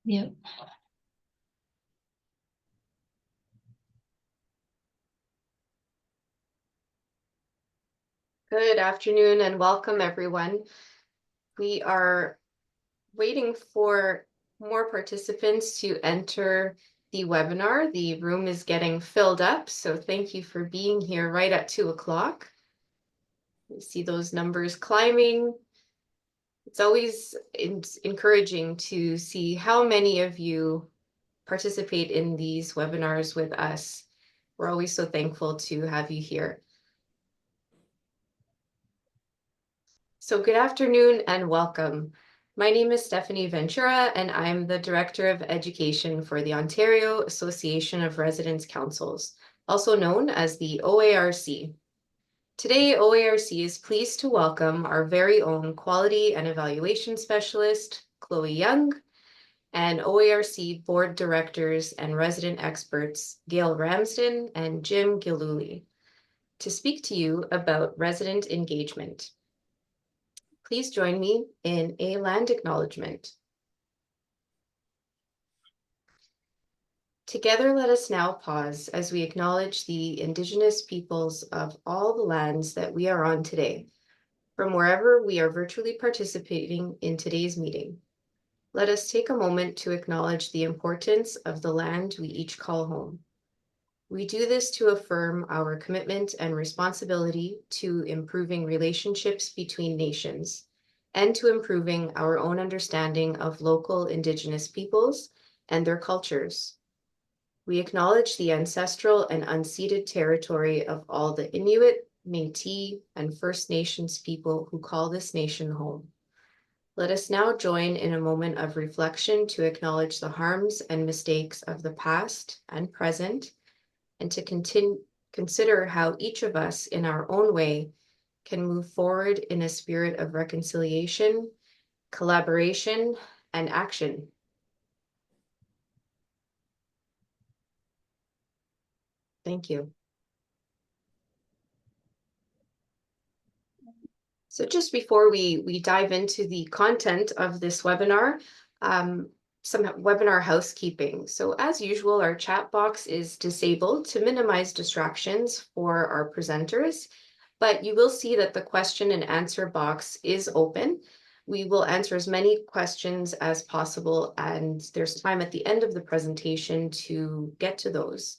Yep. Good afternoon and welcome, everyone. We are waiting for more participants to enter the webinar. The room is getting filled up, so thank you for being here right at 2 o'clock. You see those numbers climbing. It's always encouraging to see how many of you participate in these webinars with us. We're always so thankful to have you here. So good afternoon and welcome. My name is Stephanie Ventura, and I'm the Director of Education for the Ontario Association of Residents' Councils, also known as the OARC. Today, OARC is pleased to welcome our very own Quality and Evaluation Specialist, Chloe Young, and OARC Board Directors and Resident Experts, Gail Ramsden and Jim Gillooly, to speak to you about resident engagement. Please join me in a land acknowledgement. Together, let us now pause as we acknowledge the Indigenous peoples of all the lands that we are on today, from wherever we are virtually participating in today's meeting. Let us take a moment to acknowledge the importance of the land we each call home. We do this to affirm our commitment and responsibility to improving relationships between nations, and to improving our own understanding of local Indigenous peoples and their cultures. We acknowledge the ancestral and unceded territory of all the Inuit, Métis, and First Nations people who call this nation home. Let us now join in a moment of reflection to acknowledge the harms and mistakes of the past and present, and to consider how each of us in our own way can move forward in a spirit of reconciliation, collaboration, and action. Thank you. So just before we dive into the content of this webinar, some webinar housekeeping. So as usual, our chat box is disabled to minimize distractions for our presenters, but you will see that the question and answer box is open. We will answer as many questions as possible, and there's time at the end of the presentation to get to those.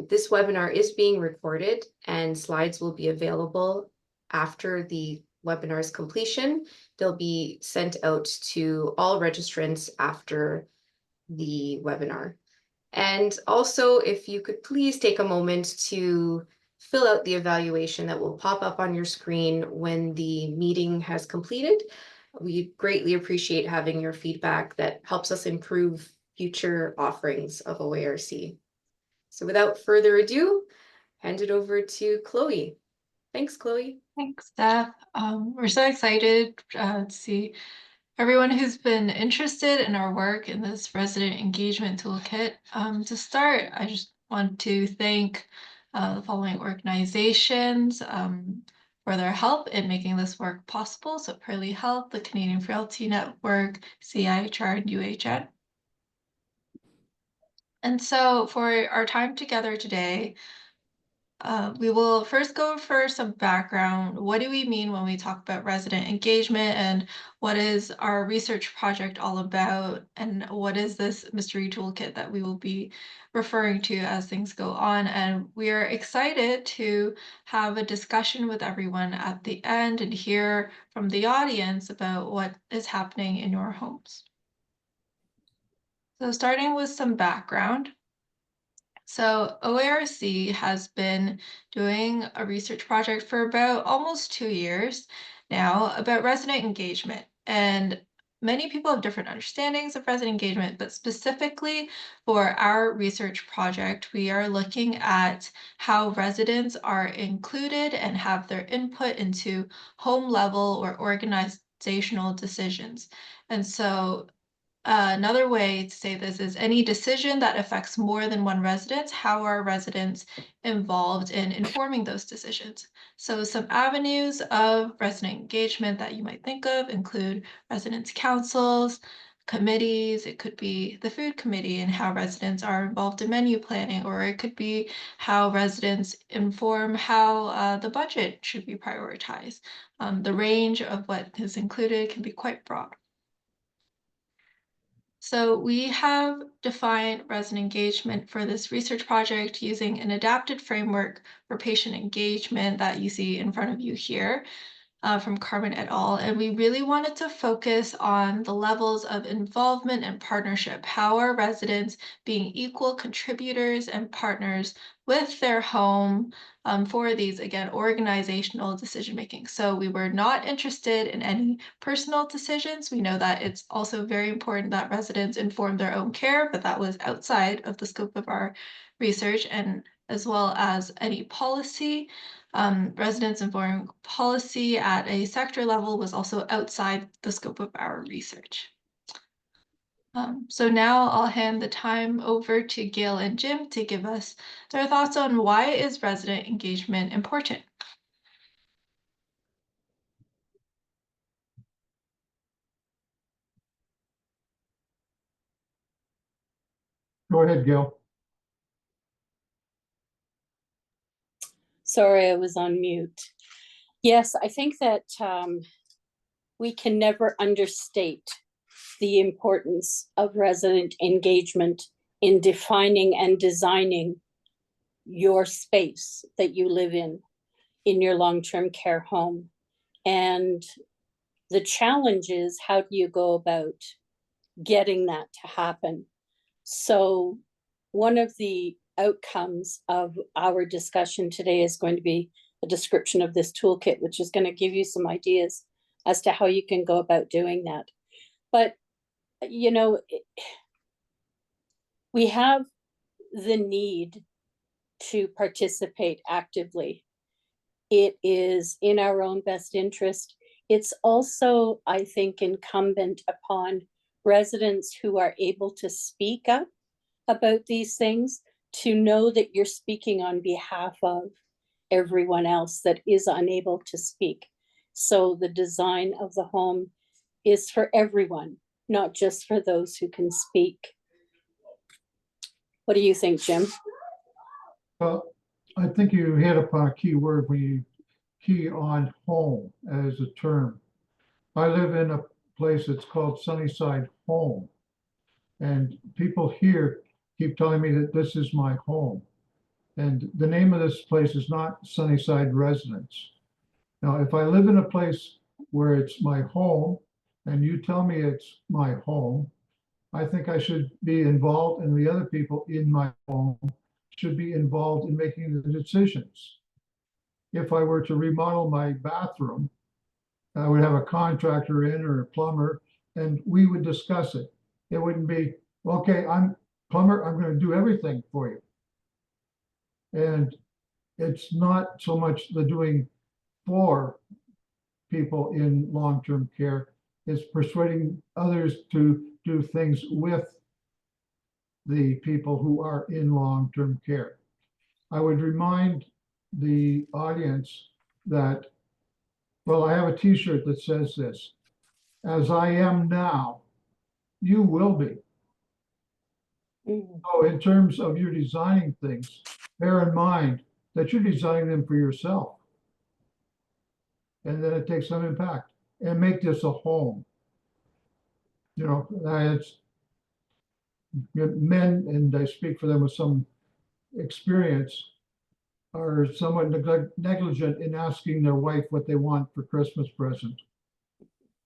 This webinar is being recorded, and slides will be available after the webinar's completion. They'll be sent out to all registrants after the webinar. And also, if you could please take a moment to fill out the evaluation that will pop up on your screen when the meeting has completed. We greatly appreciate having your feedback that helps us improve future offerings of OARC. So without further ado, hand it over to Chloe. Thanks, Chloe. Thanks, Steph. We're so excited to see everyone who's been interested in our work in this resident engagement toolkit. To start, I just want to thank the following organizations for their help in making this work possible. So Pearly Health, the Canadian Frailty Network, CIHR, and UHN. And so for our time together today, we will first go over some background. What do we mean when we talk about resident engagement, and what is our research project all about, and what is this mystery toolkit that we will be referring to as things go on? And we are excited to have a discussion with everyone at the end and hear from the audience about what is happening in your homes. So starting with some background. So OARC has been doing a research project for about almost 2 years now about resident engagement. And many people have different understandings of resident engagement, but specifically for our research project, we are looking at how residents are included and have their input into home level or organizational decisions. And so another way to say this is any decision that affects more than one resident, how are residents involved in informing those decisions? So some avenues of resident engagement that you might think of include residents' councils, committees, it could be the food committee and how residents are involved in menu planning, or it could be how residents inform how the budget should be prioritized. The range of what is included can be quite broad. So we have defined resident engagement for this research project using an adapted framework for patient engagement that you see in front of you here from Carmen et al. And we really wanted to focus on the levels of involvement and partnership. How are residents being equal contributors and partners with their home for these, again, organizational decision making? So we were not interested in any personal decisions. We know that it's also very important that residents inform their own care, but that was outside of the scope of our research, and as well as any policy. Residents informing policy at a sector level was also outside the scope of our research. So now I'll hand the time over to Gail and Jim to give us their thoughts on why is resident engagement important. Go ahead, Gil. Sorry, I was on mute. Yes, I think that we can never understate the importance of resident engagement in defining and designing your space that you live in your long-term care home. And the challenge is, how do you go about getting that to happen? So one of the outcomes of our discussion today is going to be a description of this toolkit, which is going to give you some ideas as to how you can go about doing that. But, you know, we have the need to participate actively. It is in our own best interest. It's also, I think, incumbent upon residents who are able to speak up about these things to know that you're speaking on behalf of everyone else that is unable to speak. So the design of the home is for everyone, not just for those who can speak. What do you think, Jim? Well, I think you hit upon a key word when you key on home as a term. I live in a place that's called Sunnyside Home. And people here keep telling me that this is my home. And the name of this place is not Sunnyside Residence. Now, if I live in a place where it's my home and you tell me it's my home, I think I should be involved, and the other people in my home should be involved in making the decisions. If I were to remodel my bathroom, I would have a contractor in or a plumber, and we would discuss it. It wouldn't be, okay, I'm plumber, I'm going to do everything for you. And it's not so much the doing for people in long-term care, it's persuading others to do things with the people who are in long-term care. I would remind the audience that, well, I have a t-shirt that says this: as I am now, you will be. So in terms of you designing things, bear in mind that you're designing them for yourself. And then it takes some impact, and make this a home. You know, it's men, and I speak for them with some experience, are somewhat negligent in asking their wife what they want for Christmas present.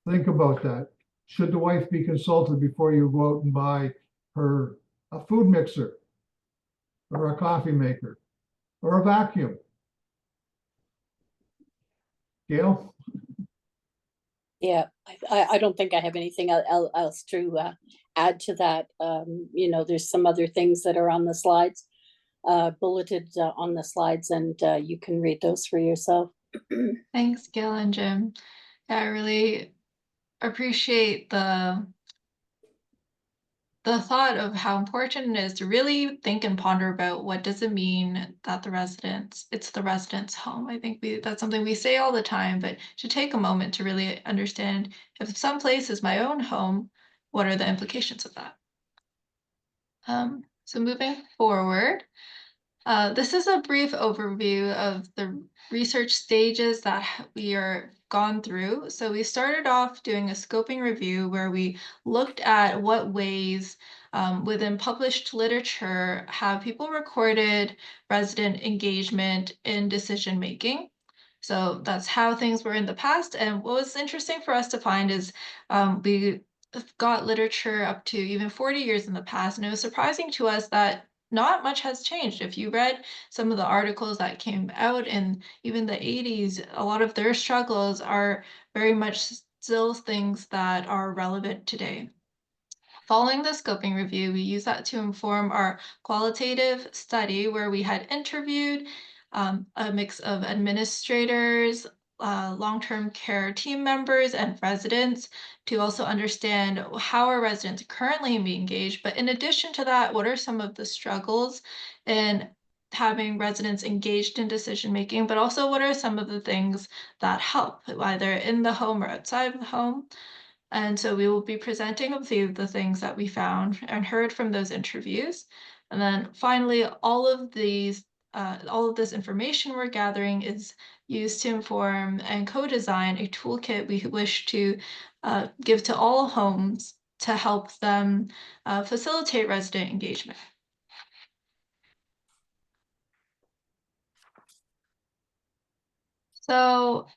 Think about that. Should the wife be consulted before you go out and buy her a food mixer or a coffee maker or a vacuum? Gail? Yeah, I don't think I have anything else to add to that. You know, there's some other things that are on the slides, bulleted on the slides, and you can read those for yourself. Thanks, Gail and Jim. Yeah, I really appreciate the thought of how important it is to really think and ponder about what does it mean that it's the resident's home. I think that's something we say all the time, but to take a moment to really understand, if some place is my own home, what are the implications of that. So moving forward, this is a brief overview of the research stages that we are gone through. So we started off doing a scoping review where we looked at what ways within published literature have people recorded resident engagement in decision making. So that's how things were in the past. And what was interesting for us to find is we got literature up to even 40 years in the past. And it was surprising to us that not much has changed. If you read some of the articles that came out in even the 80s, a lot of their struggles are very much still things that are relevant today. Following the scoping review, we use that to inform our qualitative study where we had interviewed a mix of administrators, long-term care team members, and residents to also understand how our residents currently be engaged. But in addition to that, what are some of the struggles in having residents engaged in decision making, but also what are some of the things that help, either in the home or outside of the home? And so we will be presenting a few of the things that we found and heard from those interviews. And then finally, all of this information we're gathering is used to inform and co-design a toolkit we wish to give to all homes to help them facilitate resident engagement. So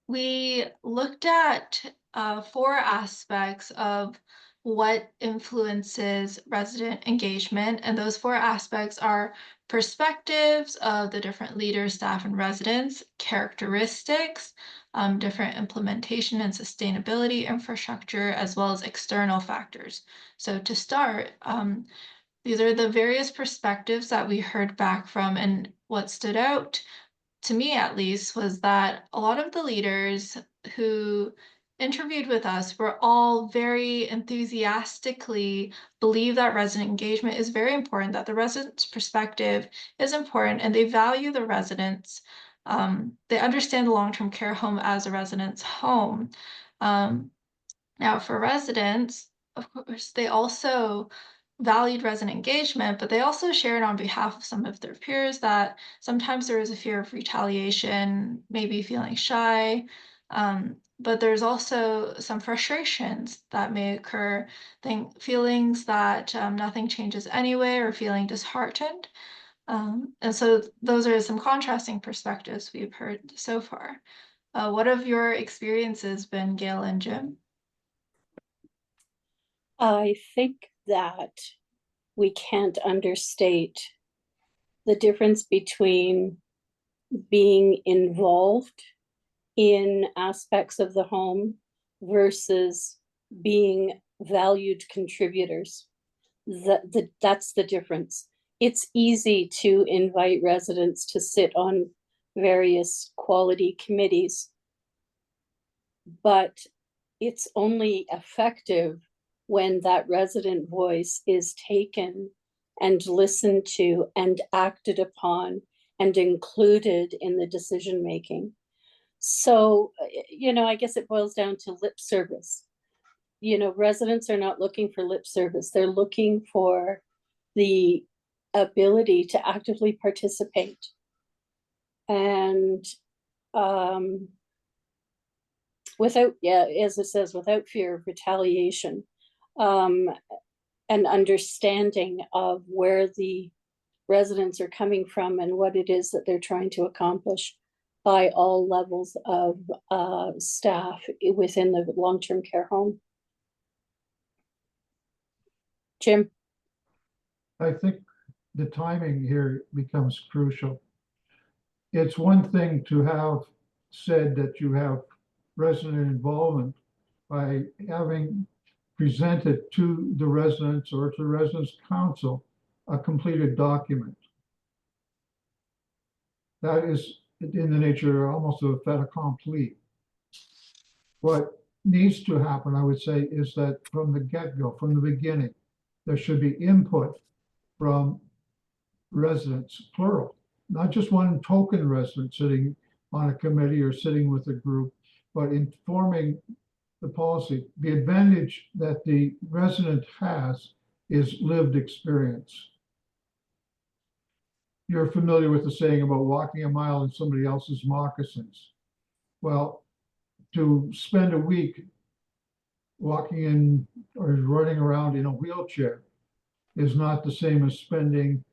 we looked at 4 aspects of what influences resident engagement, and those 4 aspects are perspectives of the different leaders, staff, and residents, characteristics, different implementation and sustainability infrastructure, as well as external factors. So to start, these are the various perspectives that we heard back from, and what stood out to me at least, was that a lot of the leaders who interviewed with us were all very enthusiastically believe that resident engagement is very important, that the resident's perspective is important, and they value the residents. They understand the long-term care home as a resident's home. Now, for residents, of course, they also valued resident engagement, but they also shared on behalf of some of their peers that sometimes there is a fear of retaliation, maybe feeling shy, but there's also some frustrations that may occur, feelings that nothing changes anyway, or feeling disheartened. And so those are some contrasting perspectives we've heard so far. What have your experiences been, Gail and Jim? I think that we can't understate the difference between being involved in aspects of the home versus being valued contributors. That's the difference. It's easy to invite residents to sit on various quality committees, but it's only effective when that resident voice is taken and listened to and acted upon and included in the decision making. So, I guess it boils down to lip service. Residents are not looking for lip service. They're looking for the ability to actively participate. And without, as it says, without fear of retaliation. An understanding of where the residents are coming from and what it is that they're trying to accomplish by all levels of staff within the long-term care home. Jim? I think the timing here becomes crucial. It's one thing to have said that you have resident involvement by having presented to the residents or to the residents' council a completed document. That is in the nature almost of a fait accompli. What needs to happen, I would say, is that from the get-go, from the beginning, there should be input from residents, plural, not just one token resident sitting on a committee or sitting with a group, but informing the policy. The advantage that the resident has is lived experience. You're familiar with the saying about walking a mile in somebody else's moccasins. Well, to spend a week walking in or running around in a wheelchair is not the same as spending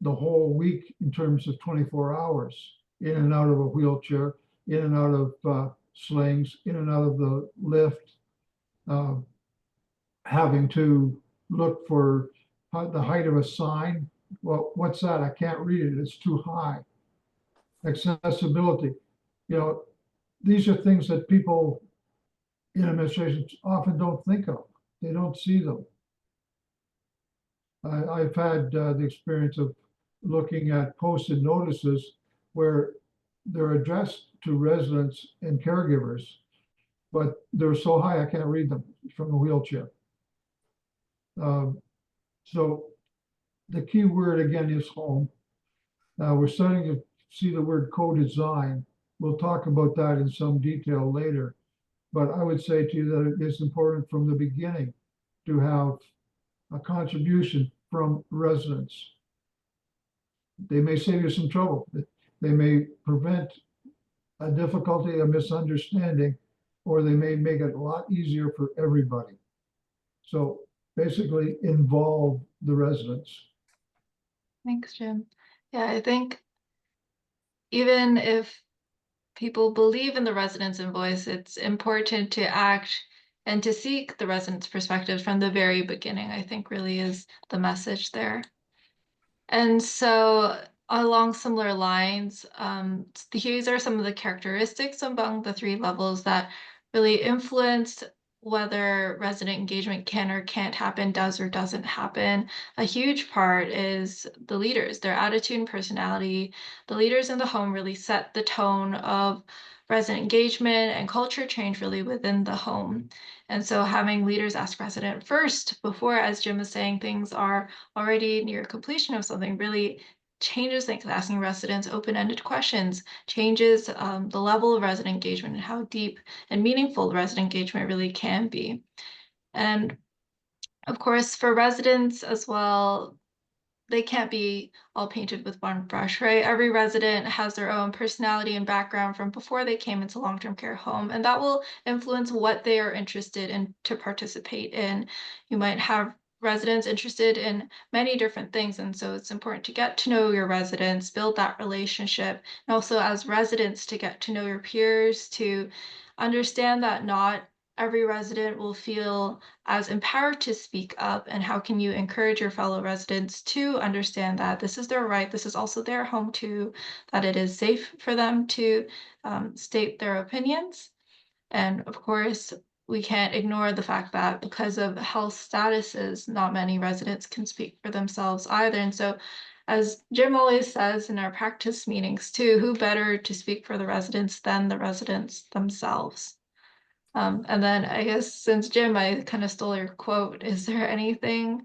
the whole week in terms of 24 hours in and out of a wheelchair, in and out of slings, in and out of the lift, having to look for the height of a sign. Well, what's that? I can't read it. It's too high. Accessibility. You know, these are things that people in administration often don't think of. They don't see them. I've had the experience of looking at posted notices where they're addressed to residents and caregivers, but they're so high I can't read them from the wheelchair. So the key word again is home. We're starting to see the word co-design. We'll talk about that in some detail later. But I would say to you that it is important from the beginning to have a contribution from residents. They may save you some trouble. They may prevent a difficulty, a misunderstanding, or they may make it a lot easier for everybody. So basically involve the residents. Thanks, Jim. Yeah, I think even if people believe in the residents' and voice, it's important to act and to seek the residents' perspective from the very beginning, I think really is the message there. And so along similar lines, these are some of the characteristics among the 3 levels that really influence whether resident engagement can or can't happen, does or doesn't happen. A huge part is the leaders, their attitude and personality. The leaders in the home really set the tone of resident engagement and culture change really within the home. And so having leaders ask resident first before, as Jim was saying, things are already near completion of something really changes things. Asking residents open-ended questions changes the level of resident engagement and how deep and meaningful resident engagement really can be. And of course, for residents as well, they can't be all painted with one brush, right? Every resident has their own personality and background from before they came into long-term care home, and that will influence what they are interested in to participate in. You might have residents interested in many different things, and so it's important to get to know your residents, build that relationship, and also as residents to get to know your peers, to understand that not every resident will feel as empowered to speak up, and how can you encourage your fellow residents to understand that this is their right, this is also their home too, that it is safe for them to state their opinions. And of course, we can't ignore the fact that because of health statuses, not many residents can speak for themselves either. And so, as Jim always says in our practice meetings too, who better to speak for the residents than the residents themselves? And then I guess since Jim, I kind of stole your quote, is there anything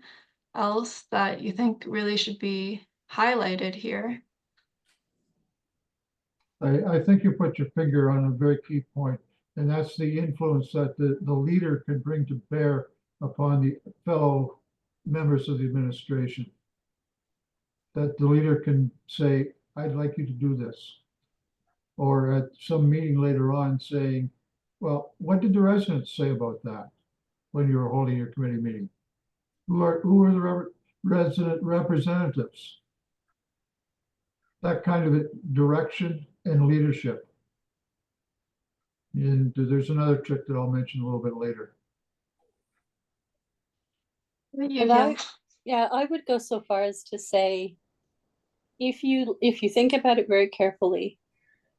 else that you think really should be highlighted here? I think you put your finger on a very key point, and that's the influence that the leader can bring to bear upon the fellow members of the administration. That the leader can say, I'd like you to do this. Or at some meeting later on saying, well, what did the residents say about that when you were holding your committee meeting? Who are the resident representatives? That kind of direction and leadership. And there's another trick that I'll mention a little bit later. And I would go so far as to say, if you think about it very carefully,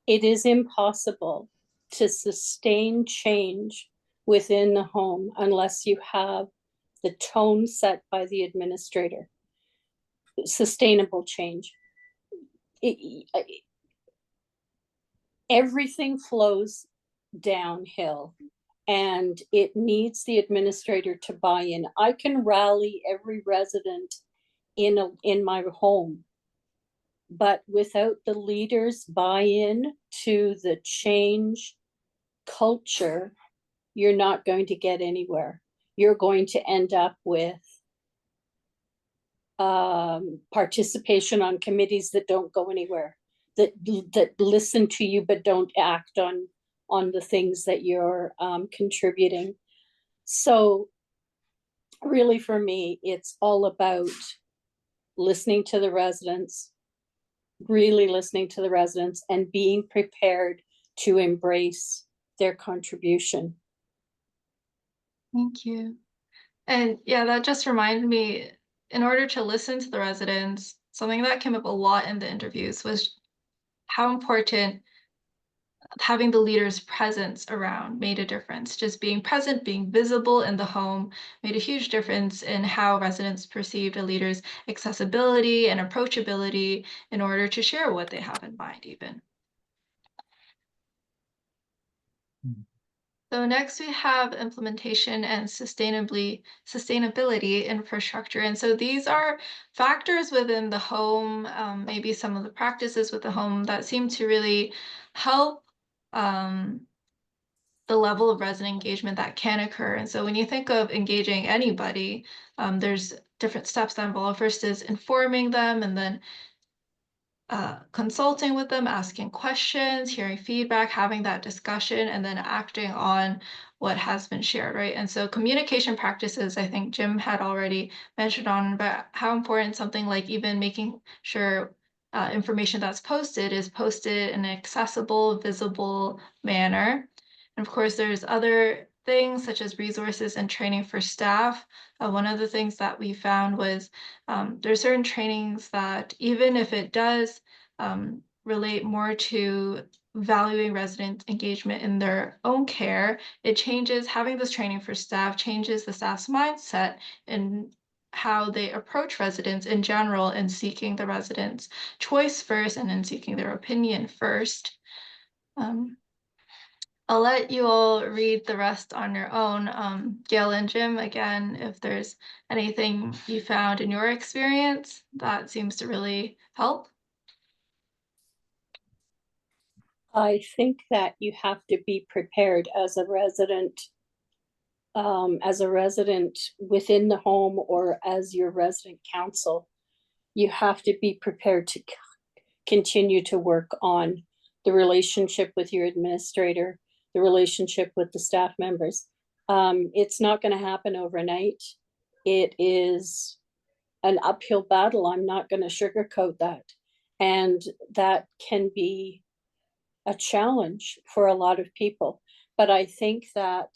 it is impossible to sustain change within the home unless you have the tone set by the administrator. Sustainable change. Everything flows downhill, and it needs the administrator to buy in. I can rally every resident in my home, but without the leaders buy in to the change culture, you're not going to get anywhere. You're going to end up with participation on committees that don't go anywhere, that listen to you but don't act on the things that you're contributing. So really, for me, it's all about listening to the residents, really listening to the residents, and being prepared to embrace their contribution. Thank you. And yeah, that just reminded me, in order to listen to the residents, something that came up a lot in the interviews was how important having the leader's presence around made a difference. Just being present, being visible in the home made a huge difference in how residents perceived a leader's accessibility and approachability in order to share what they have in mind even. So next we have implementation and sustainability infrastructure. And so these are factors within the home, maybe some of the practices with the home that seem to really help the level of resident engagement that can occur. And so when you think of engaging anybody, there's different steps that involve. First is informing them, and then consulting with them, asking questions, hearing feedback, having that discussion, and then acting on what has been shared, right? And so communication practices, I think Jim had already mentioned on about how important something like even making sure information that's posted is posted in an accessible, visible manner. And of course, there's other things such as resources and training for staff. One of the things that we found was there's certain trainings that even if it does relate more to valuing resident engagement in their own care, it changes, having this training for staff changes the staff's mindset and how they approach residents in general, and seeking the residents' choice first and then seeking their opinion first. I'll let you all read the rest on your own. Gail and Jim, again, if there's anything you found in your experience that seems to really help. I think that you have to be prepared as a resident within the home, or as your resident council. You have to be prepared to continue to work on the relationship with your administrator, the relationship with the staff members. It's not going to happen overnight. It is an uphill battle. I'm not going to sugarcoat that. And that can be a challenge for a lot of people. But I think that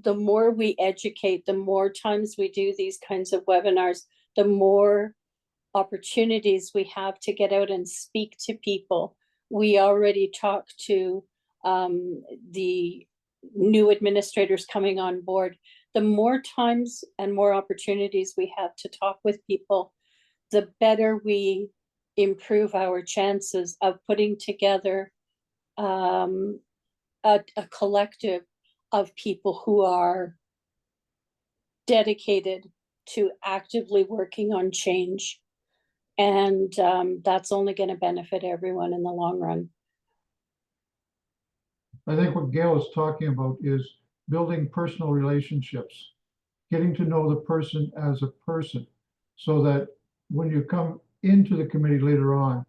the more we educate, the more times we do these kinds of webinars, the more opportunities we have to get out and speak to people. We already talked to the new administrators coming on board. The more times and more opportunities we have to talk with people, the better we improve our chances of putting together a collective of people who are dedicated to actively working on change. And that's only going to benefit everyone in the long run. I think what Gail is talking about is building personal relationships, getting to know the person as a person, so that when you come into the committee later on,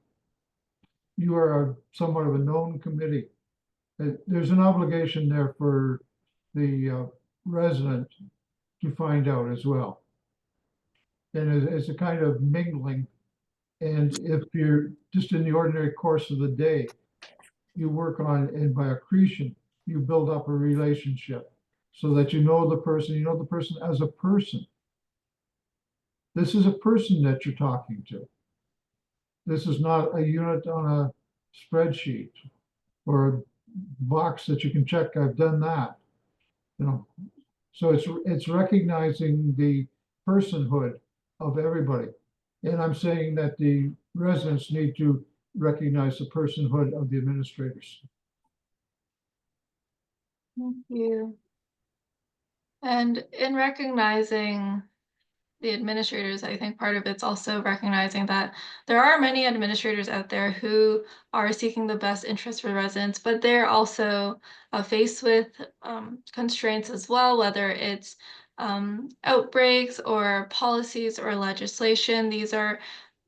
you are somewhat of a known committee. There's an obligation there for the resident to find out as well. And it's a kind of mingling. And if you're just in the ordinary course of the day, you work on, and by accretion, you build up a relationship so that you know the person as a person. This is a person that you're talking to. This is not a unit on a spreadsheet or a box that you can check, I've done that. So it's recognizing the personhood of everybody. And I'm saying that the residents need to recognize the personhood of the administrators. Thank you. And in recognizing the administrators, I think part of it's also recognizing that there are many administrators out there who are seeking the best interest for residents, but they're also faced with constraints as well, whether it's outbreaks or policies or legislation. These are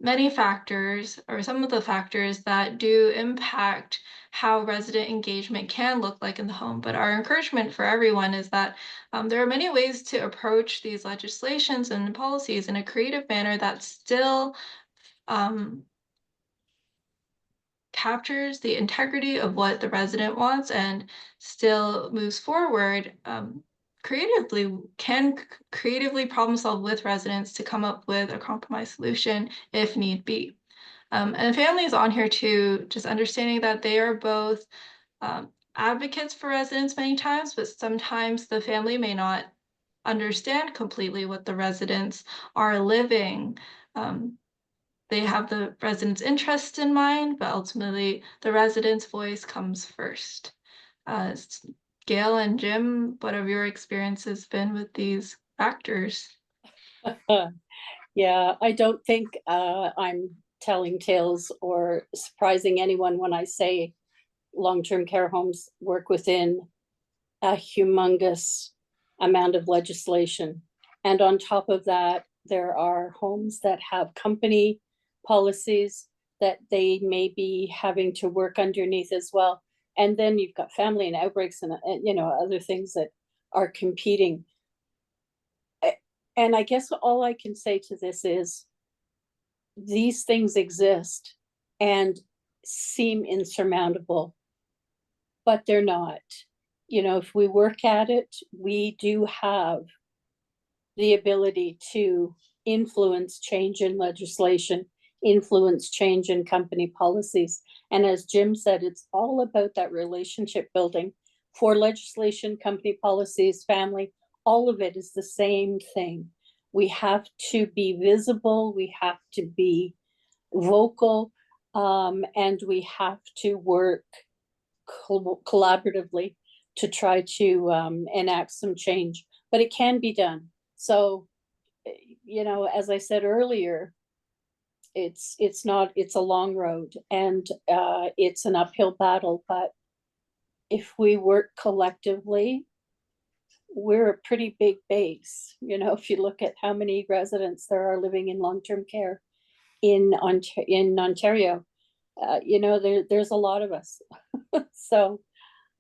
many factors, or some of the factors that do impact how resident engagement can look like in the home. But our encouragement for everyone is that there are many ways to approach these legislations and policies in a creative manner that still captures the integrity of what the resident wants and still moves forward creatively problem solve with residents to come up with a compromise solution if need be. And families on here too, just understanding that they are both advocates for residents many times, but sometimes the family may not understand completely what the residents are living. They have the residents' interest in mind, but ultimately the residents' voice comes first. Gail and Jim, what have your experiences been with these factors? Yeah, I don't think I'm telling tales or surprising anyone when I say long-term care homes work within a humongous amount of legislation. And on top of that, there are homes that have company policies that they may be having to work underneath as well. And then you've got family and outbreaks and other things that are competing. And I guess all I can say to this is these things exist and seem insurmountable, but they're not. If we work at it, we do have the ability to influence change in legislation, influence change in company policies. And as Jim said, it's all about that relationship building for legislation, company policies, family, all of it is the same thing. We have to be visible, we have to be vocal, and we have to work collaboratively to try to enact some change, but it can be done. So, as I said earlier, it's a long road and it's an uphill battle, but if we work collectively, we're a pretty big base. If you look at how many residents there are living in long-term care in Ontario, there's a lot of us. So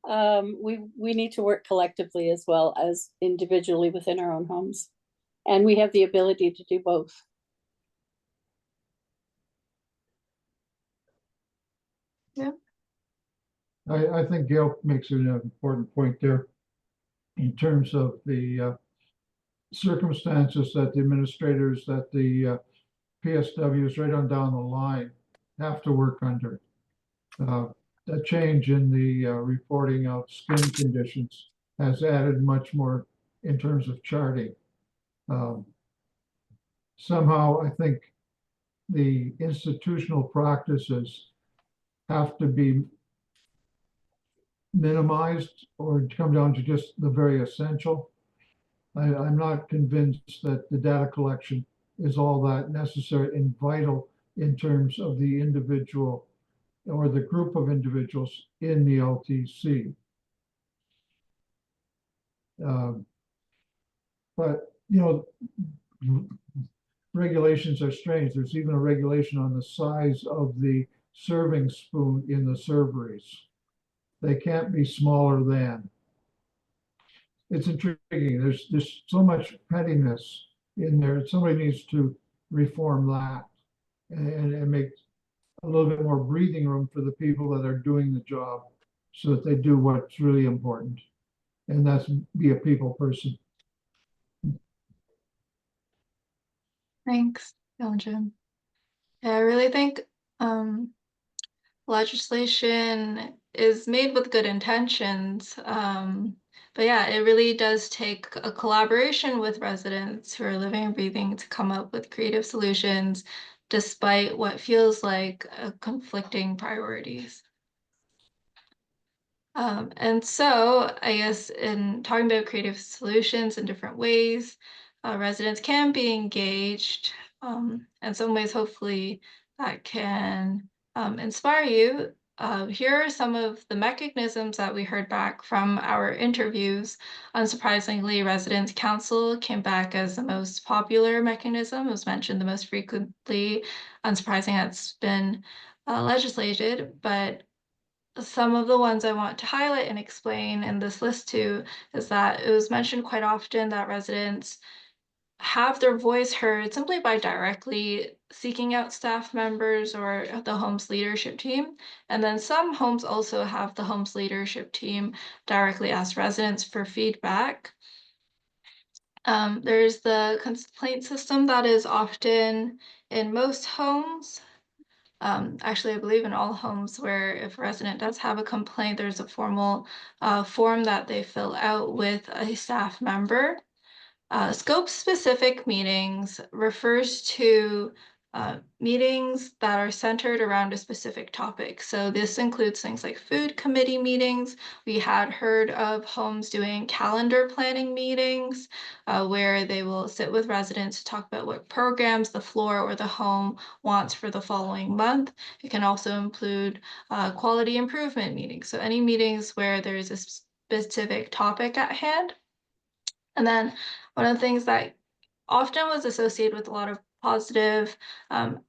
we need to work collectively as well as individually within our own homes. And we have the ability to do both. Yeah. I think Gail makes an important point there in terms of the circumstances that the administrators, that the PSWs right on down the line have to work under. The change in the reporting of skin conditions has added much more in terms of charting. Somehow, I think the institutional practices have to be minimized or come down to just the very essential. I'm not convinced that the data collection is all that necessary and vital in terms of the individual or the group of individuals in the LTC. But, regulations are strange. There's even a regulation on the size of the serving spoon in the serveries. They can't be smaller than. It's intriguing. There's so much pettiness in there. Somebody needs to reform that and make a little bit more breathing room for the people that are doing the job so that they do what's really important. And that's be a people person. Thanks, Gail and Jim. Yeah, I really think legislation is made with good intentions. But yeah, it really does take a collaboration with residents who are living and breathing to come up with creative solutions, despite what feels like conflicting priorities. And so I guess in talking about creative solutions in different ways, residents can be engaged. In some ways, hopefully, that can inspire you. Here are some of the mechanisms that we heard back from our interviews. Unsurprisingly, Residents' Council came back as the most popular mechanism. It was mentioned the most frequently. Unsurprising, that's been legislated, but some of the ones I want to highlight and explain in this list too is that it was mentioned quite often that residents have their voice heard simply by directly seeking out staff members or the home's leadership team. And then some homes also have the home's leadership team directly ask residents for feedback. There's the complaint system that is often in most homes. Actually, I believe in all homes where if a resident does have a complaint, there's a formal form that they fill out with a staff member. Scope-specific meetings refers to meetings that are centered around a specific topic. So this includes things like food committee meetings. We had heard of homes doing calendar planning meetings where they will sit with residents to talk about what programs the floor or the home wants for the following month. It can also include quality improvement meetings. So any meetings where there is a specific topic at hand. And then one of the things that often was associated with a lot of positive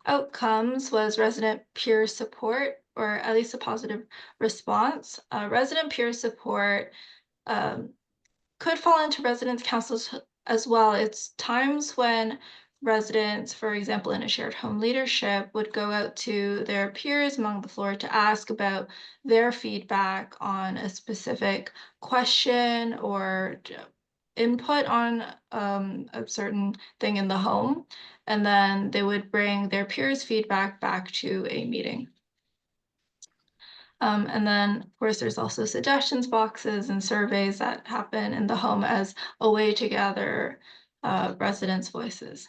outcomes was resident peer support, or at least a positive response. Resident peer support could fall into residents' councils as well. It's times when residents, for example, in a shared home leadership, would go out to their peers among the floor to ask about their feedback on a specific question or input on a certain thing in the home, and then they would bring their peers' feedback back to a meeting. And then, of course, there's also suggestions boxes and surveys that happen in the home as a way to gather residents' voices.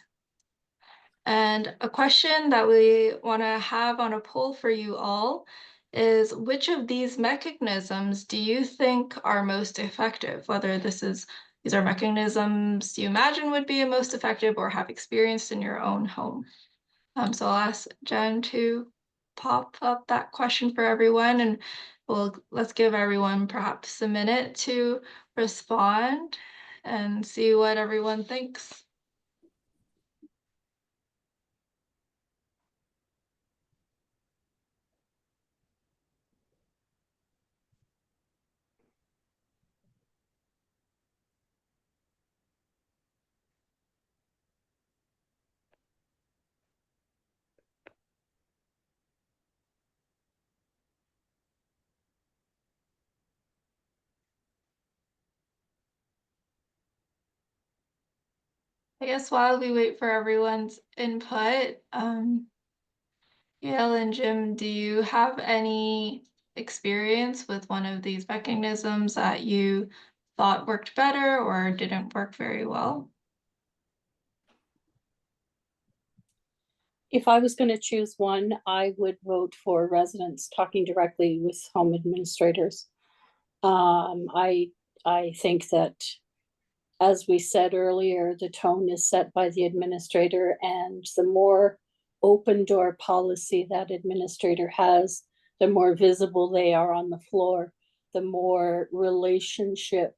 And a question that we want to have on a poll for you all is, which of these mechanisms do you think are most effective? Whether these are mechanisms you imagine would be most effective or have experienced in your own home. So I'll ask Jen to pop up that question for everyone, and let's give everyone perhaps a minute to respond and see what everyone thinks. I guess while we wait for everyone's input, Yael and Jim, do you have any experience with one of these mechanisms that you thought worked better or didn't work very well? If I was going to choose one, I would vote for residents talking directly with home administrators. I think that, as we said earlier, the tone is set by the administrator, and the more open door policy that administrator has, the more visible they are on the floor, the more relationship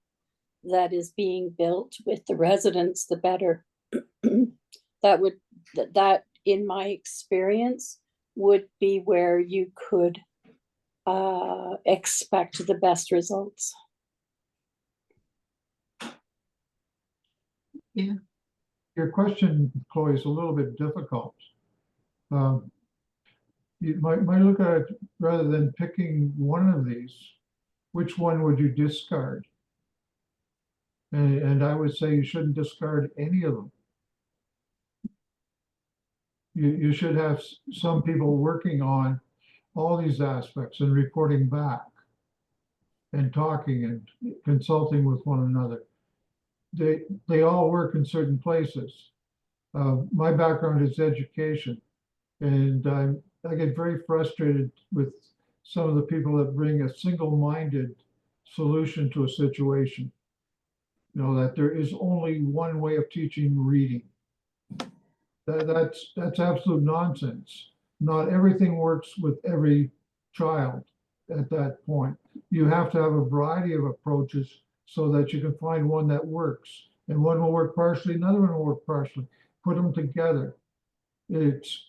that is being built with the residents, the better. That in my experience would be where you could expect the best results. Yeah. Your question, Chloe, is a little bit difficult. You might look at it, rather than picking one of these, which one would you discard? And I would say you shouldn't discard any of them. You should have some people working on all these aspects and reporting back and talking and consulting with one another. They all work in certain places. My background is education, and I get very frustrated with some of the people that bring a single-minded solution to a situation. You know, that there is only one way of teaching reading. That's absolute nonsense. Not everything works with every child at that point. You have to have a variety of approaches so that you can find one that works. And one will work partially, another one will work partially. Put them together. It's,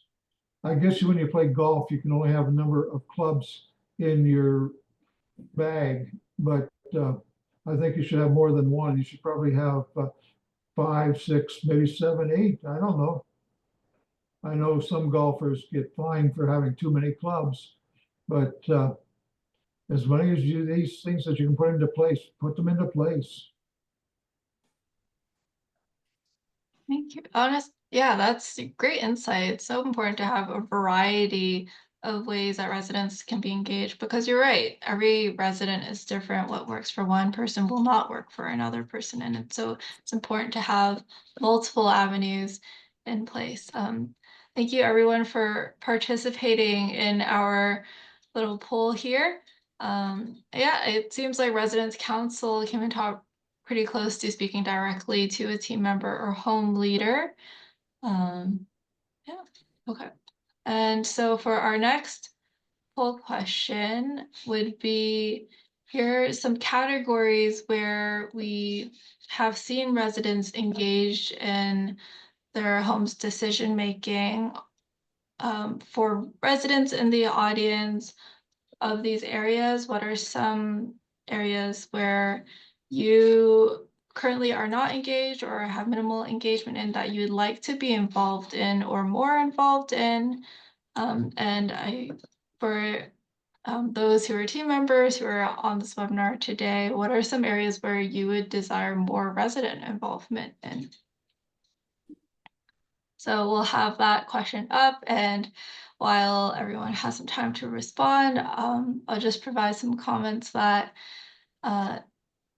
I guess when you play golf, you can only have a number of clubs in your bag, but I think you should have more than one. You should probably have 5, 6, maybe 7, 8. I don't know. I know some golfers get fined for having too many clubs, but as many as you, these things that you can put into place, put them into place. Thank you. Yeah, that's great insight. It's so important to have a variety of ways that residents can be engaged because you're right. Every resident is different. What works for one person will not work for another person. And so it's important to have multiple avenues in place. Thank you everyone for participating in our little poll here. Yeah, it seems like Residents Council came and talked pretty close to speaking directly to a team member or home leader. Yeah, okay. And so for our next poll question would be, here are some categories where we have seen residents engaged in their home's decision making. For residents in the audience of these areas, what are some areas where you currently are not engaged or have minimal engagement in that you'd like to be involved in or more involved in? For those who are team members who are on this webinar today, what are some areas where you would desire more resident involvement in? So we'll have that question up, and while everyone has some time to respond, I'll just provide some comments that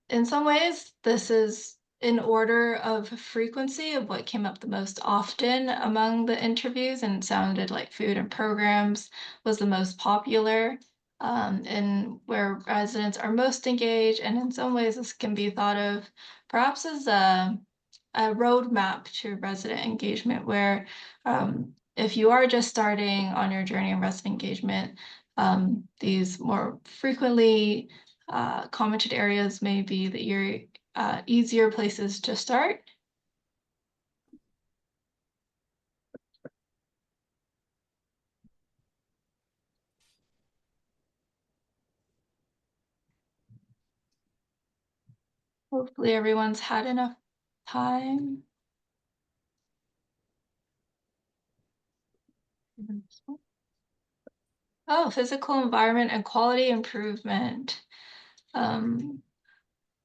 in some ways, this is in order of frequency of what came up the most often among the interviews, and sounded like food and programs was the most popular, and where residents are most engaged. And in some ways, this can be thought of perhaps as a roadmap to resident engagement, where if you are just starting on your journey of resident engagement, these more frequently commented areas may be that you're easier places to start. Hopefully everyone's had enough time. Oh, physical environment and quality improvement.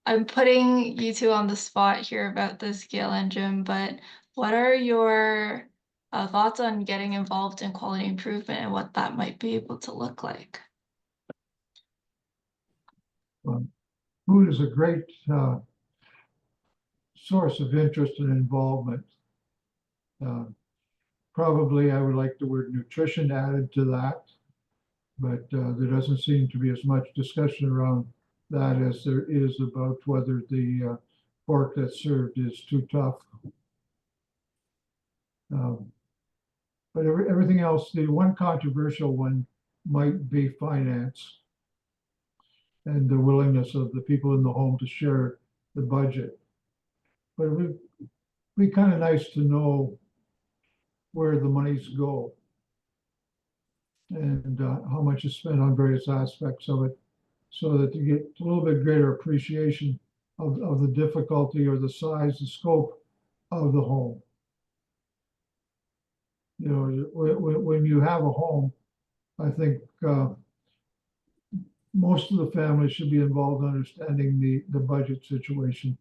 I'm putting you two on the spot here about the scale engine, but what are your thoughts on getting involved in quality improvement and what that might be able to look like? Food is a great source of interest and involvement. Probably I would like the word nutrition added to that, but there doesn't seem to be as much discussion around that as there is about whether the pork that's served is too tough. But everything else, the one controversial one might be finance and the willingness of the people in the home to share the budget. But it would be kind of nice to know where the monies go and how much is spent on various aspects of it, so that you get a little bit greater appreciation of the difficulty or the size, the scope of the home. You know, when you have a home, I think most of the families should be involved in understanding the budget situation.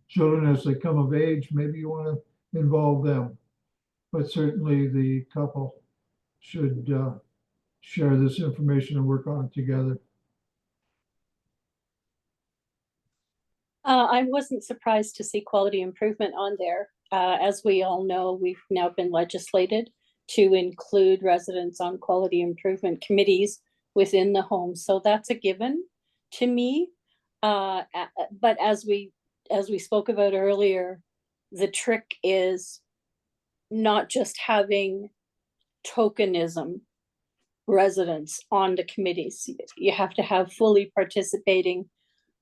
Children, as they come of age, maybe you want to involve them, but certainly the couple should share this information and work on it together. I wasn't surprised to see quality improvement on there. As we all know, we've now been legislated to include residents on quality improvement committees within the home. So that's a given to me. But as we spoke about earlier, the trick is not just having tokenism residents on the committees. You have to have fully participating,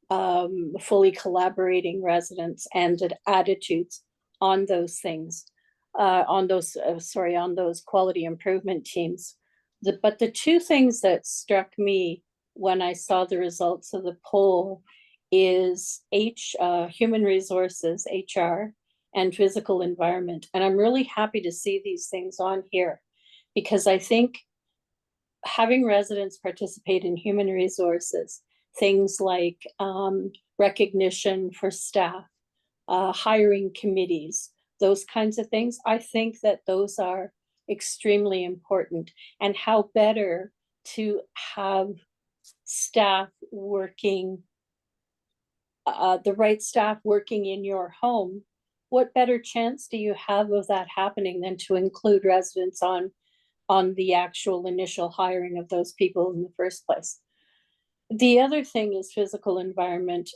fully collaborating residents and attitudes on those things, on those quality improvement teams. But the two things that struck me when I saw the results of the poll is human resources, HR, and physical environment. And I'm really happy to see these things on here, because I think having residents participate in human resources, things like recognition for staff, hiring committees, those kinds of things, I think that those are extremely important. And how better to have staff working, the right staff working in your home. What better chance do you have of that happening than to include residents on the actual initial hiring of those people in the first place? The other thing is physical environment.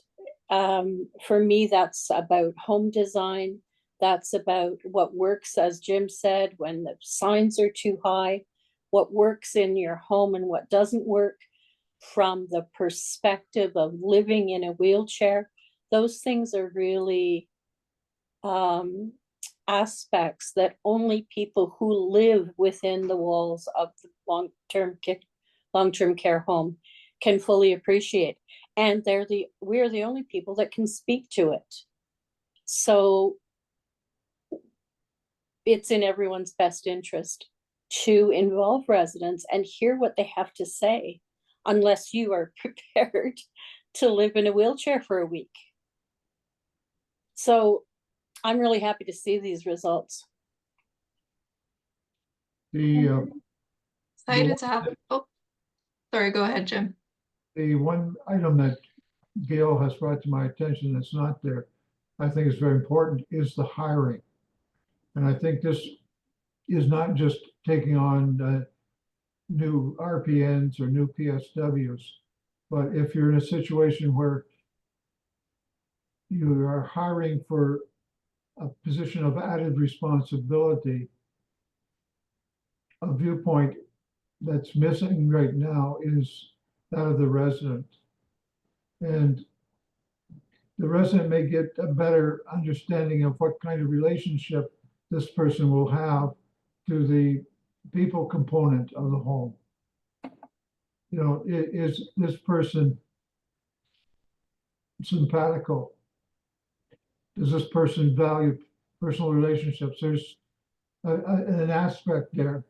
For me, that's about home design. That's about what works, as Jim said, when the signs are too high, what works in your home and what doesn't work from the perspective of living in a wheelchair. Those things are really aspects that only people who live within the walls of the long-term care home can fully appreciate. And we're the only people that can speak to it. So it's in everyone's best interest to involve residents and hear what they have to say, unless you are prepared to live in a wheelchair for a week. So I'm really happy to see these results. Excited to have, oh, sorry, go ahead, Jim. The one item that Gail has brought to my attention that's not there, I think is very important, is the hiring. And I think this is not just taking on new RPNs or new PSWs, but if you're in a situation where you are hiring for a position of added responsibility, a viewpoint that's missing right now is that of the resident. And the resident may get a better understanding of what kind of relationship this person will have to the people component of the home. You know, is this person simpatico? Does this person value personal relationships? There's an aspect there,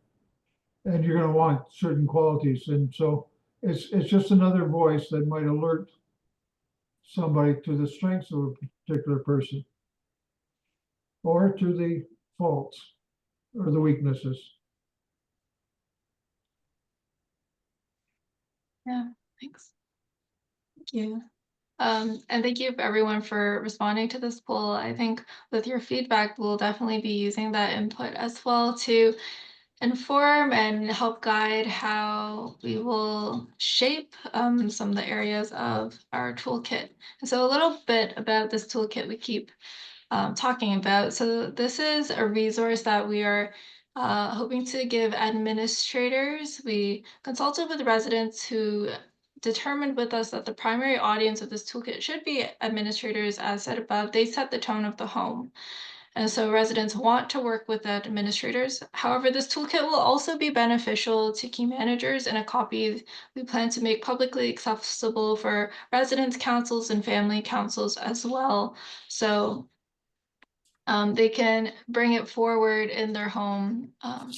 and you're going to want certain qualities. And so it's just another voice that might alert somebody to the strengths of a particular person, or to the faults or the weaknesses. Yeah, thanks. Thank you. And thank you everyone for responding to this poll. I think with your feedback, we'll definitely be using that input as well to inform and help guide how we will shape some of the areas of our toolkit. And so a little bit about this toolkit we keep talking about. So this is a resource that we are hoping to give administrators. We consulted with residents who determined with us that the primary audience of this toolkit should be administrators. As said above, they set the tone of the home. And so residents want to work with administrators. However, this toolkit will also be beneficial to key managers, and a copy we plan to make publicly accessible for residents, councils, and family councils as well. So they can bring it forward in their home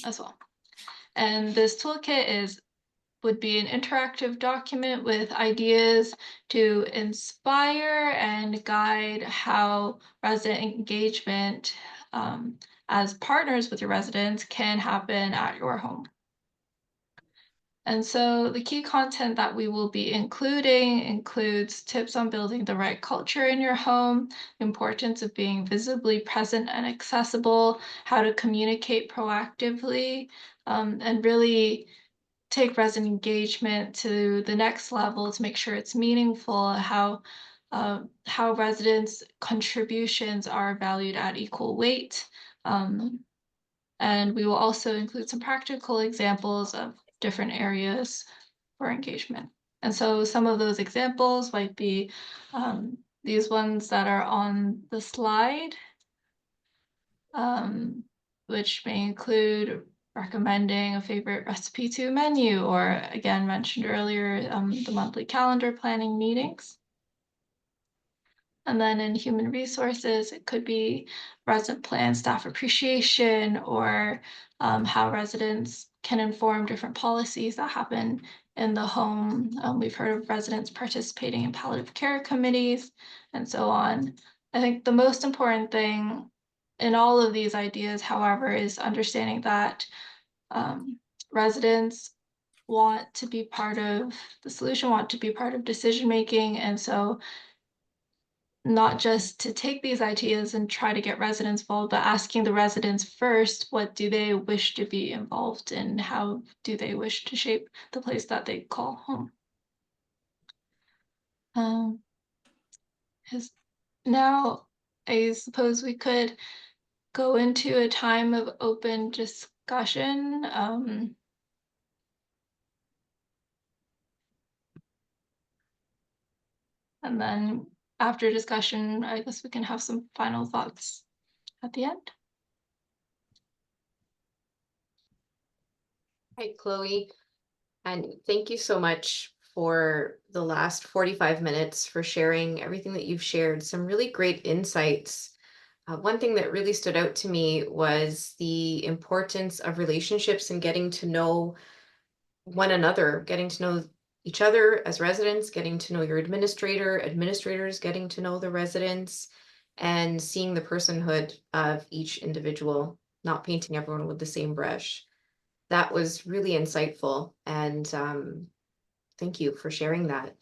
as well. And this toolkit would be an interactive document with ideas to inspire and guide how resident engagement as partners with your residents can happen at your home. And so the key content that we will be including includes tips on building the right culture in your home, the importance of being visibly present and accessible, how to communicate proactively, and really take resident engagement to the next level to make sure it's meaningful, how how residents' contributions are valued at equal weight. And we will also include some practical examples of different areas for engagement. And so some of those examples might be these ones that are on the slide, which may include recommending a favorite recipe to menu, or again, mentioned earlier, the monthly calendar planning meetings. And then in human resources, it could be resident plan staff appreciation, or how residents can inform different policies that happen in the home. We've heard of residents participating in palliative care committees and so on. I think the most important thing in all of these ideas, however, is understanding that residents want to be part of the solution, want to be part of decision making. And so not just to take these ideas and try to get residents involved, but asking the residents first, what do they wish to be involved in? How do they wish to shape the place that they call home? Now, I suppose we could go into a time of open discussion. And then after discussion, I guess we can have some final thoughts at the end. Hi, Chloe. And thank you so much for the last 45 minutes for sharing everything that you've shared. Some really great insights. One thing that really stood out to me was the importance of relationships and getting to know one another, getting to know each other as residents, getting to know your administrator, administrators getting to know the residents, and seeing the personhood of each individual, not painting everyone with the same brush. That was really insightful, and thank you for sharing that.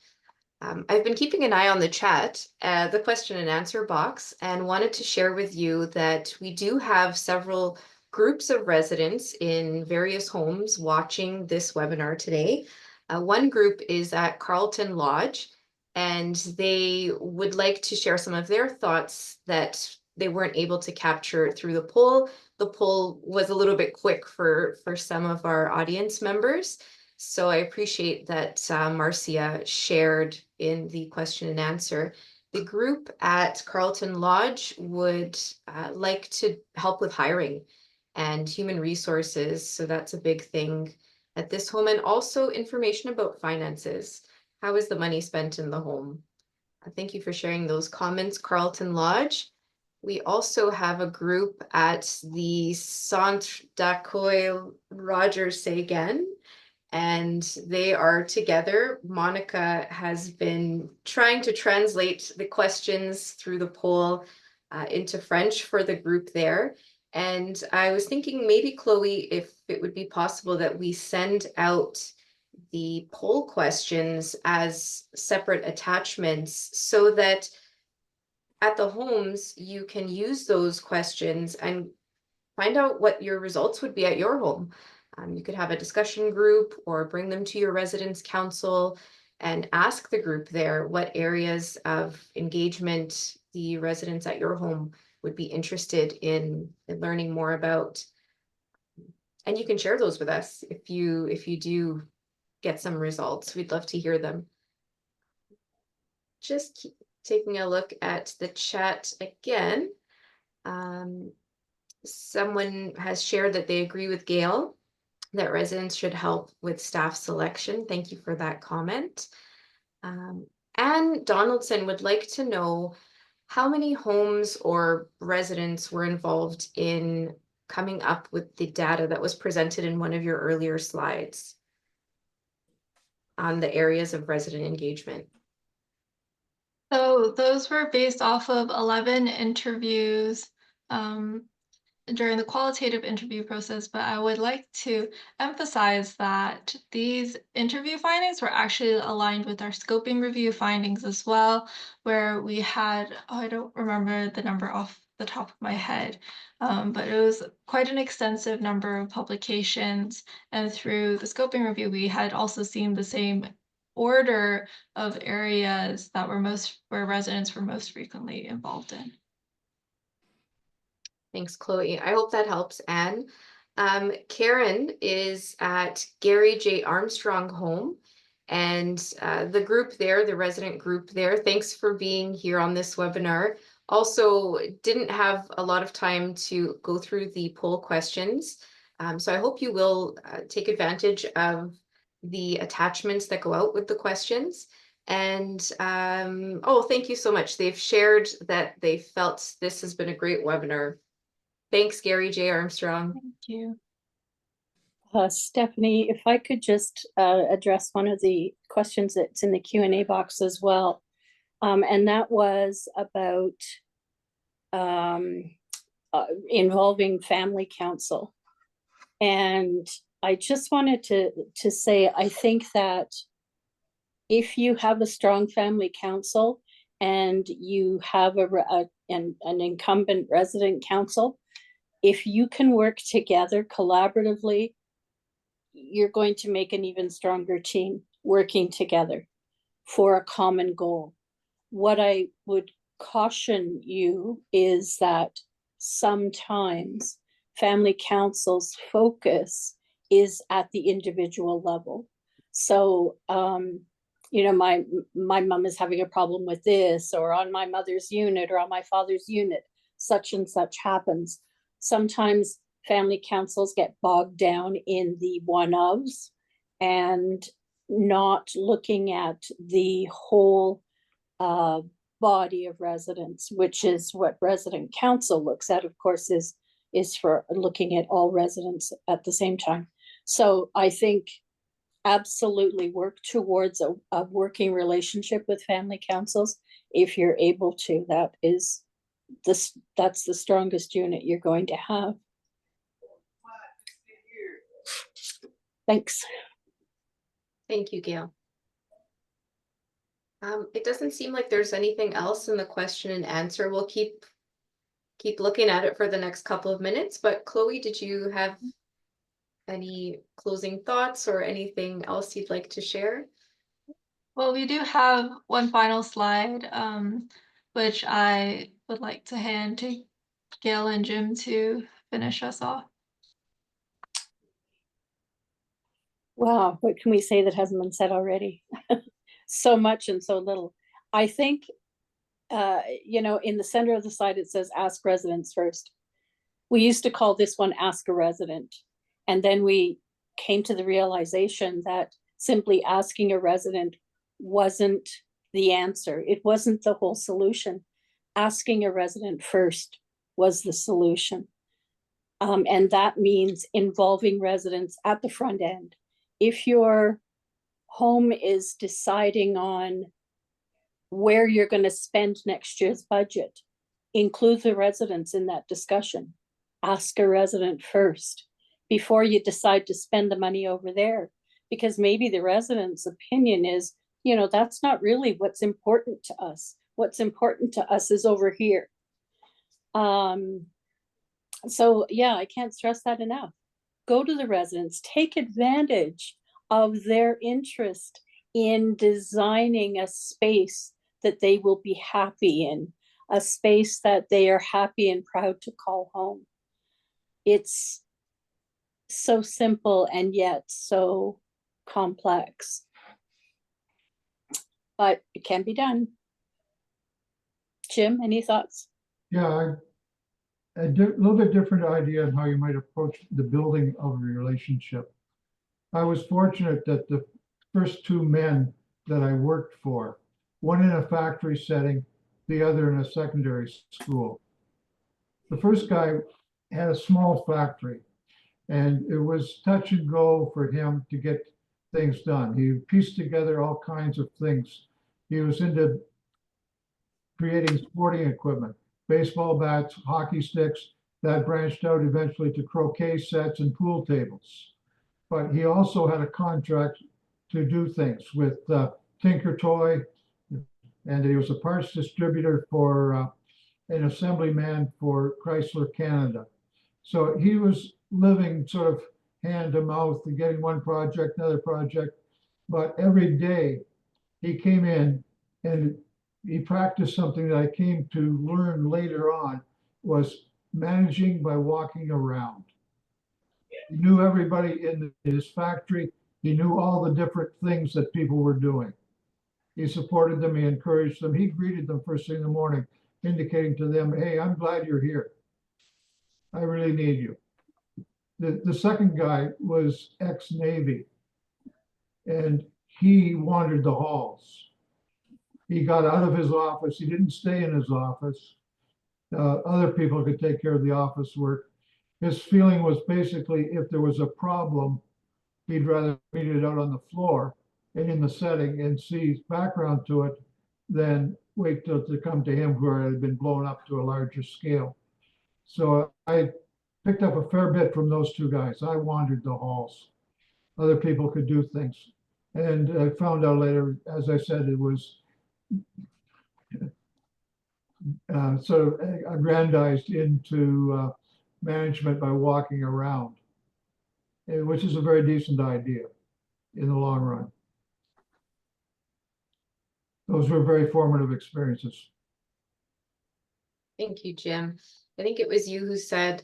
I've been keeping an eye on the chat, the question and answer box, and wanted to share with you that we do have several groups of residents in various homes watching this webinar today. One group is at Carlton Lodge, and they would like to share some of their thoughts that they weren't able to capture through the poll. The poll was a little bit quick for some of our audience members. So I appreciate that Marcia shared in the question and answer. The group at Carlton Lodge would like to help with hiring and human resources. So that's a big thing at this home, and also information about finances. How is the money spent in the home? Thank you for sharing those comments, Carlton Lodge. We also have a group at the Centre d'Accueil Roger Seguin, and they are together. Monica has been trying to translate the questions through the poll into French for the group there. And I was thinking maybe, Chloe, if it would be possible that we send out the poll questions as separate attachments so that at the homes you can use those questions and find out what your results would be at your home. You could have a discussion group or bring them to your residence council and ask the group there what areas of engagement the residents at your home would be interested in learning more about. And you can share those with us if you do get some results. We'd love to hear them. Just keep taking a look at the chat again. Someone has shared that they agree with Gail that residents should help with staff selection. Thank you for that comment. Anne Donaldson would like to know how many homes or residents were involved in coming up with the data that was presented in one of your earlier slides on the areas of resident engagement. So those were based off of 11 interviews during the qualitative interview process, but I would like to emphasize that these interview findings were actually aligned with our scoping review findings as well, where we had, I don't remember the number off the top of my head, but it was quite an extensive number of publications. And through the scoping review, we had also seen the same order of areas that were where residents were most frequently involved in. Thanks, Chloe. I hope that helps, Anne. Karen is at Gary J. Armstrong Home, and the group there, the resident group there, thanks for being here on this webinar. Also, didn't have a lot of time to go through the poll questions, so I hope you will take advantage of the attachments that go out with the questions. And oh, thank you so much. They've shared that they felt this has been a great webinar. Thanks, Gary J. Armstrong. Thank you. Stephanie, if I could just address one of the questions that's in the Q&A box as well. And that was about involving family council. And I just wanted to say, I think that if you have a strong family council and you have an incumbent resident council, if you can work together collaboratively, you're going to make an even stronger team working together for a common goal. What I would caution you is that sometimes family council's focus is at the individual level. So, you know, my mom is having a problem with this, or on my mother's unit or on my father's unit, such and such happens. Sometimes family councils get bogged down in the one-ofs and not looking at the whole body of residents, which is what resident council looks at, of course, is for looking at all residents at the same time. So I think absolutely work towards a working relationship with family councils if you're able to. That's the strongest unit you're going to have. Thanks. Thank you, Gail. It doesn't seem like there's anything else in the question and answer. We'll keep looking at it for the next couple of minutes. But Chloe, did you have any closing thoughts or anything else you'd like to share? Well, we do have one final slide, which I would like to hand to Gail and Jim to finish us off. Wow, what can we say that hasn't been said already? So much and so little. I think, you know, in the center of the slide, it says ask residents first. We used to call this one ask a resident. And then we came to the realization that simply asking a resident wasn't the answer. It wasn't the whole solution. Asking a resident first was the solution. And that means involving residents at the front end. If your home is deciding on where you're going to spend next year's budget, include the residents in that discussion. Ask a resident first before you decide to spend the money over there, because maybe the resident's opinion is, you know, that's not really what's important to us. What's important to us is over here. So yeah, I can't stress that enough. Go to the residents, take advantage of their interest in designing a space that they will be happy in, a space that they are happy and proud to call home. It's so simple and yet so complex, but it can be done. Jim, any thoughts? Yeah, a little bit different idea on how you might approach the building of a relationship. I was fortunate that the first two men that I worked for, one in a factory setting, the other in a secondary school. The first guy had a small factory, and it was touch and go for him to get things done. He pieced together all kinds of things. He was into creating sporting equipment, baseball bats, hockey sticks. That branched out eventually to croquet sets and pool tables. But he also had a contract to do things with Tinker Toy, and he was a parts distributor for an assemblyman for Chrysler Canada. So he was living sort of hand to mouth and getting one project, another project. But every day he came in and he practiced something that I came to learn later on, was managing by walking around. He knew everybody in his factory. He knew all the different things that people were doing. He supported them, he encouraged them, he greeted them first thing in the morning, indicating to them, hey, I'm glad you're here. I really need you. The second guy was ex-Navy, and he wandered the halls. He got out of his office. He didn't stay in his office. Other people could take care of the office work. His feeling was basically if there was a problem, he'd rather meet it out on the floor and in the setting and see background to it than wait till to come to him where it had been blown up to a larger scale. So I picked up a fair bit from those two guys. I wandered the halls. Other people could do things. And I found out later, as I said, it was sort of aggrandized into management by walking around, which is a very decent idea in the long run. Those were very formative experiences. Thank you, Jim. I think it was you who said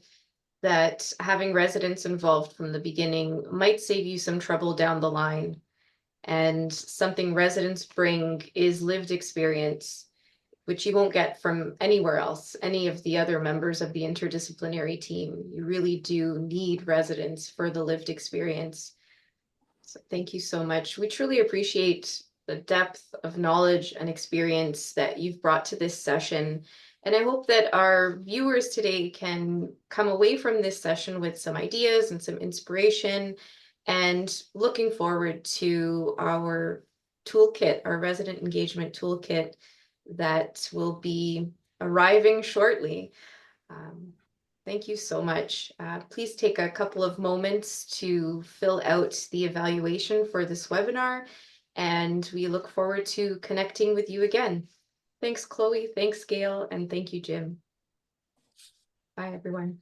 that having residents involved from the beginning might save you some trouble down the line. And something residents bring is lived experience, which you won't get from anywhere else, any of the other members of the interdisciplinary team. You really do need residents for the lived experience. So thank you so much. We truly appreciate the depth of knowledge and experience that you've brought to this session. And I hope that our viewers today can come away from this session with some ideas and some inspiration, and looking forward to our toolkit, our resident engagement toolkit that will be arriving shortly. Thank you so much. Please take a couple of moments to fill out the evaluation for this webinar, and we look forward to connecting with you again. Thanks, Chloe. Thanks, Gail. And thank you, Jim. Bye, everyone.